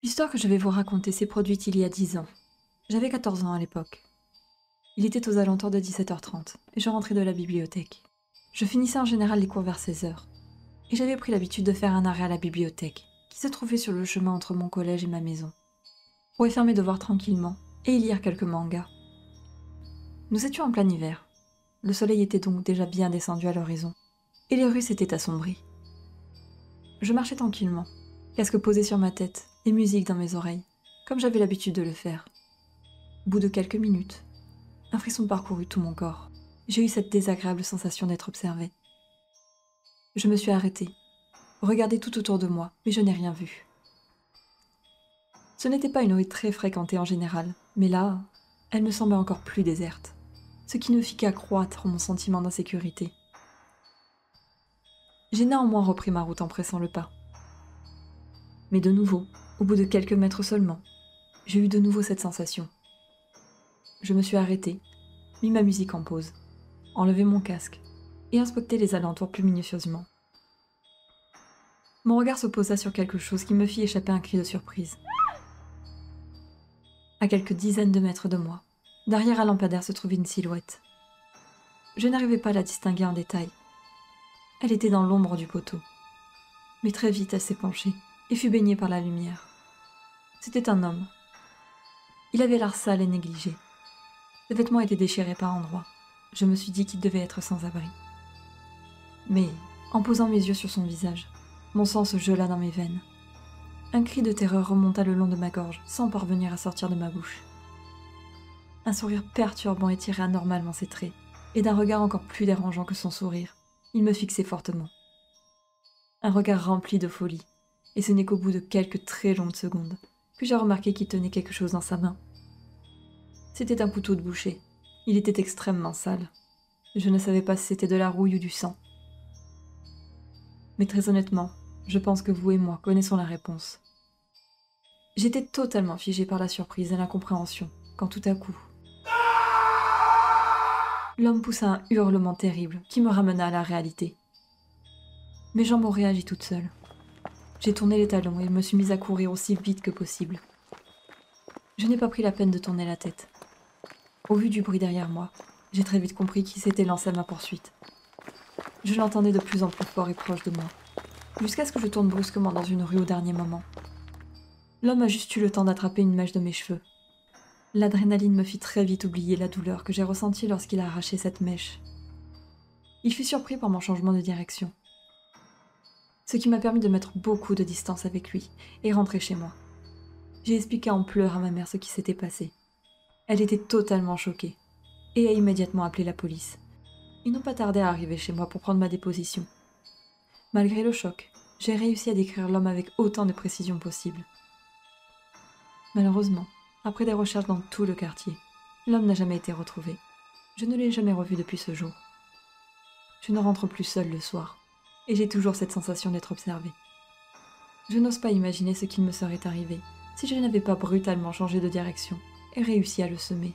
L'histoire que je vais vous raconter s'est produite il y a 10 ans. J'avais 14 ans à l'époque. Il était aux alentours de 17h30 et je rentrais de la bibliothèque. Je finissais en général les cours vers 16h. Et j'avais pris l'habitude de faire un arrêt à la bibliothèque, qui se trouvait sur le chemin entre mon collège et ma maison, pour y faire mes devoirs tranquillement et y lire quelques mangas. Nous étions en plein hiver. Le soleil était donc déjà bien descendu à l'horizon, et les rues s'étaient assombries. Je marchais tranquillement, casque posé sur ma tête et musique dans mes oreilles, comme j'avais l'habitude de le faire. Au bout de quelques minutes, un frisson parcourut tout mon corps. J'ai eu cette désagréable sensation d'être observée. Je me suis arrêtée, regardé tout autour de moi, mais je n'ai rien vu. Ce n'était pas une rue très fréquentée en général, mais là, elle me semblait encore plus déserte, ce qui ne fit qu'accroître mon sentiment d'insécurité. J'ai néanmoins repris ma route en pressant le pas. Mais de nouveau, au bout de quelques mètres seulement, j'ai eu de nouveau cette sensation. Je me suis arrêtée, mis ma musique en pause, enlevé mon casque et inspecté les alentours plus minutieusement. Mon regard se posa sur quelque chose qui me fit échapper un cri de surprise. À quelques dizaines de mètres de moi, derrière un lampadaire se trouvait une silhouette. Je n'arrivais pas à la distinguer en détail. Elle était dans l'ombre du poteau. Mais très vite elle s'est penchée et fut baignée par la lumière. C'était un homme. Il avait l'air sale et négligé. Ses vêtements étaient déchirés par endroits. Je me suis dit qu'il devait être sans abri. Mais, en posant mes yeux sur son visage, mon sang se gela dans mes veines. Un cri de terreur remonta le long de ma gorge, sans parvenir à sortir de ma bouche. Un sourire perturbant étirait anormalement ses traits, et d'un regard encore plus dérangeant que son sourire, il me fixait fortement. Un regard rempli de folie, et ce n'est qu'au bout de quelques très longues secondes que j'ai remarqué qu'il tenait quelque chose dans sa main. C'était un couteau de boucher. Il était extrêmement sale. Je ne savais pas si c'était de la rouille ou du sang. Mais très honnêtement, je pense que vous et moi connaissons la réponse. J'étais totalement figée par la surprise et l'incompréhension, quand tout à coup... L'homme poussa un hurlement terrible qui me ramena à la réalité. Mes jambes ont réagi toutes seules. J'ai tourné les talons et me suis mise à courir aussi vite que possible. Je n'ai pas pris la peine de tourner la tête. Au vu du bruit derrière moi, j'ai très vite compris qui s'était lancé à ma poursuite. Je l'entendais de plus en plus fort et proche de moi, jusqu'à ce que je tourne brusquement dans une rue au dernier moment. L'homme a juste eu le temps d'attraper une mèche de mes cheveux. L'adrénaline me fit très vite oublier la douleur que j'ai ressentie lorsqu'il a arraché cette mèche. Il fut surpris par mon changement de direction, ce qui m'a permis de mettre beaucoup de distance avec lui et rentrer chez moi. J'ai expliqué en pleurs à ma mère ce qui s'était passé. Elle était totalement choquée et a immédiatement appelé la police. Ils n'ont pas tardé à arriver chez moi pour prendre ma déposition. Malgré le choc, j'ai réussi à décrire l'homme avec autant de précision possible. Malheureusement, après des recherches dans tout le quartier, l'homme n'a jamais été retrouvé. Je ne l'ai jamais revu depuis ce jour. Je ne rentre plus seule le soir, et j'ai toujours cette sensation d'être observée. Je n'ose pas imaginer ce qu'il me serait arrivé si je n'avais pas brutalement changé de direction et réussi à le semer.